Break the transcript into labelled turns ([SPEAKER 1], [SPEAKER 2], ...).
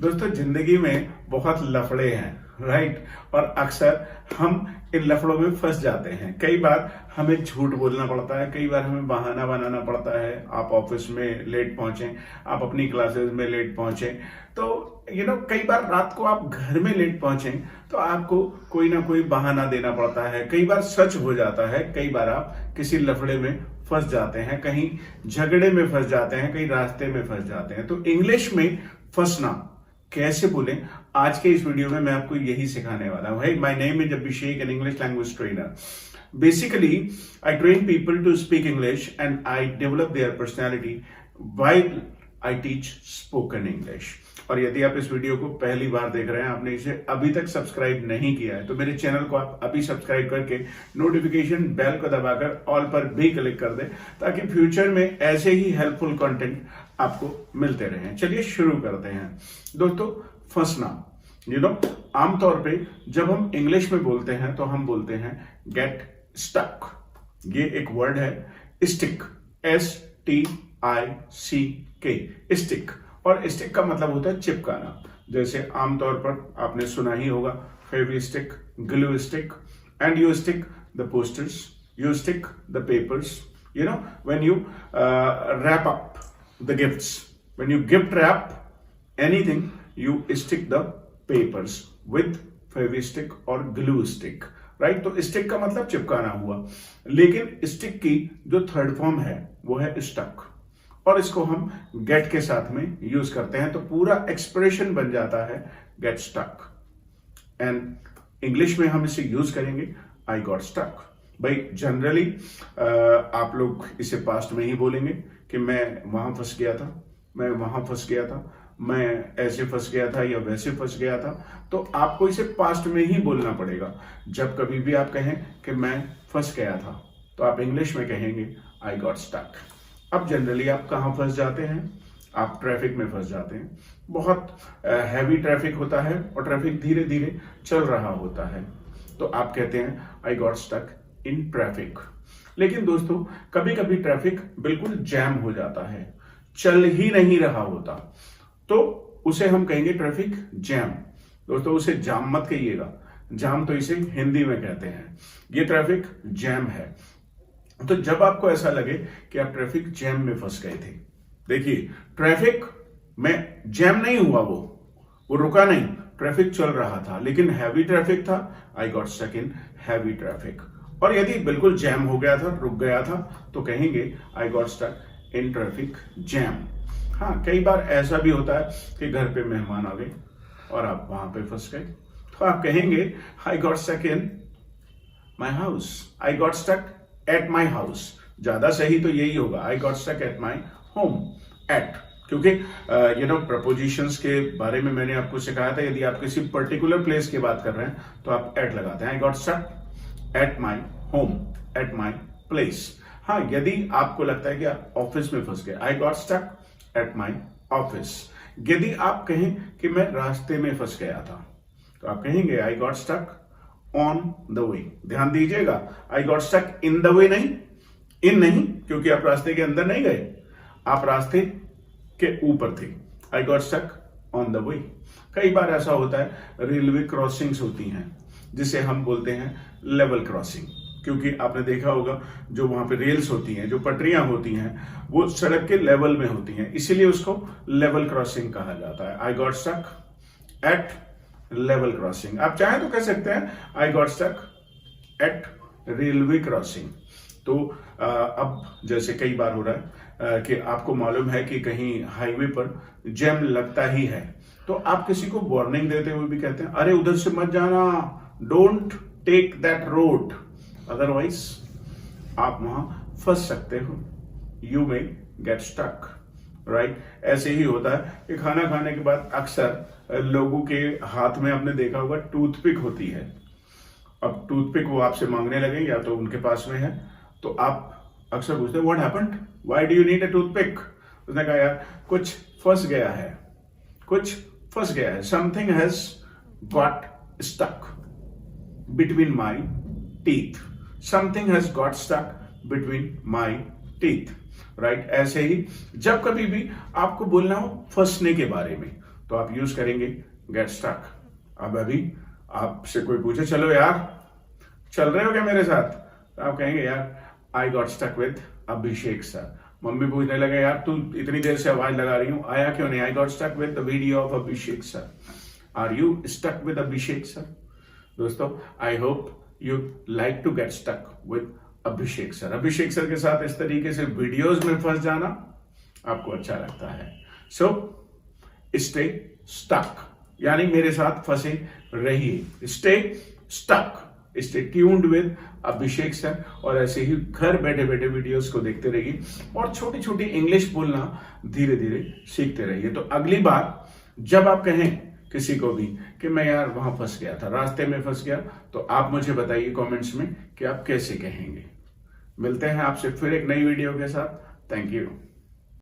[SPEAKER 1] दोस्तों जिंदगी में बहुत लफड़े हैं, राइट। और अक्सर हम इन लफड़ों में फंस जाते हैं। कई बार हमें झूठ बोलना पड़ता है, कई बार हमें बहाना बनाना पड़ता है। आप ऑफिस में लेट पहुंचे, आप अपनी क्लासेस में लेट पहुंचे, तो कई बार रात को आप घर में लेट पहुंचे तो आपको कोई ना कोई बहाना देना पड़ता है। कई बार सच हो जाता है, कई बार आप किसी लफड़े में फंस जाते हैं, कहीं झगड़े में फंस जाते हैं, कहीं रास्ते में फंस जाते हैं। तो इंग्लिश में फंसना कैसे बोलें, आज के इस वीडियो में मैं आपको यही सिखाने वाला हूं। My name is Abhishek, an English language trainer. Basically I train people to speak English and I develop their personality while I teach spoken English. और यदि आप इस वीडियो को पहली बार देख रहे हैं, आपने इसे अभी तक सब्सक्राइब नहीं किया है, तो मेरे चैनल को आप अभी सब्सक्राइब करके नोटिफिकेशन बेल को दबाकर ऑल पर भी क्लिक कर दें, ताकि फ्यूचर में ऐसे ही हेल्पफुल कंटेंट आपको मिलते रहें। चलिए शुरू करते हैं। दोस्तों, फंसना आमतौर पे जब हम इंग्लिश में बोलते हैं तो हम बोलते हैं गेट स्टक। ये एक वर्ड है स्टिक, STICK, स्टिक। और स्टिक का मतलब होता है चिपकाना। जैसे आमतौर पर आपने सुना ही होगा Fevistick, glue stick, and you stick the posters, you stick the papers, when you wrap up the gifts, when you gift wrap anything, you stick the papers with Fevistick और ग्लू स्टिक, राइट। तो स्टिक का मतलब चिपकाना हुआ, लेकिन stick की जो third form है वो है स्टक, और इसको हम गेट के साथ में यूज करते हैं, तो पूरा एक्सप्रेशन बन जाता है गेट स्टक। एंड इंग्लिश में हम इसे यूज करेंगे आई गॉट स्टक। भाई जनरली आप लोग इसे पास्ट में ही बोलेंगे कि मैं वहां फंस गया था, मैं वहां फंस गया था, मैं ऐसे फंस गया था या वैसे फंस गया था। तो आपको इसे पास्ट में ही बोलना पड़ेगा। जब कभी भी आप कहें कि मैं फंस गया था, तो आप इंग्लिश में कहेंगे आई गॉट स्टक। अब जनरली आप कहाँ फंस जाते हैं? आप ट्रैफिक में फंस जाते हैं। बहुत हैवी ट्रैफिक होता है और ट्रैफिक धीरे धीरे चल रहा होता है, तो आप कहते हैं I got stuck in traffic. लेकिन दोस्तों, कभी कभी ट्रैफिक बिल्कुल जैम हो जाता है, चल ही नहीं रहा होता, तो उसे हम कहेंगे ट्रैफिक जैम। दोस्तों, उसे जाम मत कहिएगा, जाम तो इसे हिंदी में कहते हैं। ये ट्रैफिक जैम है। तो जब आपको ऐसा लगे कि आप ट्रैफिक जैम में फंस गए थे, देखिए ट्रैफिक में जैम नहीं हुआ, वो रुका नहीं, ट्रैफिक चल रहा था, लेकिन हैवी ट्रैफिक था। I got stuck in heavy traffic. और यदि बिल्कुल जैम हो गया था, रुक गया था, तो कहेंगे I got stuck in traffic jam. हाँ, कई बार ऐसा भी होता है कि घर पे मेहमान आ गए और आप वहां पे फंस गए, तो आप कहेंगे I got stuck in my house, I got stuck at my house. ज्यादा सही तो यही होगा, I got stuck at my home. At, क्योंकि प्रपोजिशंस के बारे में मैंने आपको सिखाया था, यदि आप किसी पर्टिकुलर प्लेस की बात कर रहे हैं तो आप एट लगाते हैं। I got stuck at my home, at my place. हाँ, यदि आपको लगता है कि आप ऑफिस में फंस गए, I got stuck at my office. यदि आप कहें कि मैं रास्ते में फंस गया था, तो आप कहेंगे I got stuck on the way. ध्यान दीजिएगा, I got stuck in the way नहीं, इन नहीं, क्योंकि आप रास्ते के अंदर नहीं गए, आप रास्ते के ऊपर थे। I got stuck on the way. कई बार ऐसा होता है, रेलवे क्रॉसिंग्स होती हैं जिसे हम बोलते हैं लेवल क्रॉसिंग, क्योंकि आपने देखा होगा जो वहां पे रेल्स होती हैं, जो पटरियां होती हैं, वो सड़क के लेवल में होती हैं, इसीलिए उसको लेवल क्रॉसिंग कहा जाता है। I got stuck at level crossing. आप चाहें तो कह सकते हैं I got stuck at railway crossing. तो अब जैसे कई बार हो रहा है कि आपको मालूम है कि कहीं हाईवे पर जैम लगता ही है, तो आप किसी को वार्निंग देते हुए भी कहते हैं अरे उधर से मत जाना, don't take that road, otherwise आप वहां फंस सकते हो, you may get stuck, right. ऐसे ही होता है कि खाना खाने के बाद अक्सर लोगों के हाथ में आपने देखा होगा टूथपिक होती है। अब टूथपिक वो आपसे मांगने लगे, या तो उनके पास में है, तो आप अक्सर पूछते हैं what happened, why do you need a toothpick. उसने कहा यार कुछ फंस गया है, कुछ फंस गया है, something has got stuck between my teeth, something has got stuck between my teeth, right. ऐसे ही जब कभी भी आपको बोलना हो फंसने के बारे में, तो आप यूज करेंगे गेट स्टक। अब अभी आपसे कोई पूछे चलो यार चल रहे हो क्या मेरे साथ, तो आप कहेंगे यार I got stuck with Abhishek sir. Mummy पूछने लगे यार तू इतनी देर से आवाज लगा रही हूँ आया क्यों नहीं, I got stuck with the video of Abhishek sir. Are you stuck with Abhishek sir? दोस्तों I hope you like to get stuck with Abhishek sir. Abhishek sir के साथ इस तरीके से वीडियोस में फंस जाना आपको अच्छा लगता है। सो स्टे स्टक, यानी मेरे साथ फंसे रहिए। Stay stuck, stay tuned with Abhishek sir. और ऐसे ही घर बैठे बैठे वीडियोस को देखते रहिए और छोटी छोटी इंग्लिश बोलना धीरे धीरे सीखते रहिए। तो अगली बार जब आप कहें किसी को भी कि मैं यार वहां फंस गया था, रास्ते में फंस गया, तो आप मुझे बताइए कमेंट्स में कि आप कैसे कहेंगे। मिलते हैं आपसे फिर एक नई वीडियो के साथ। Thank you.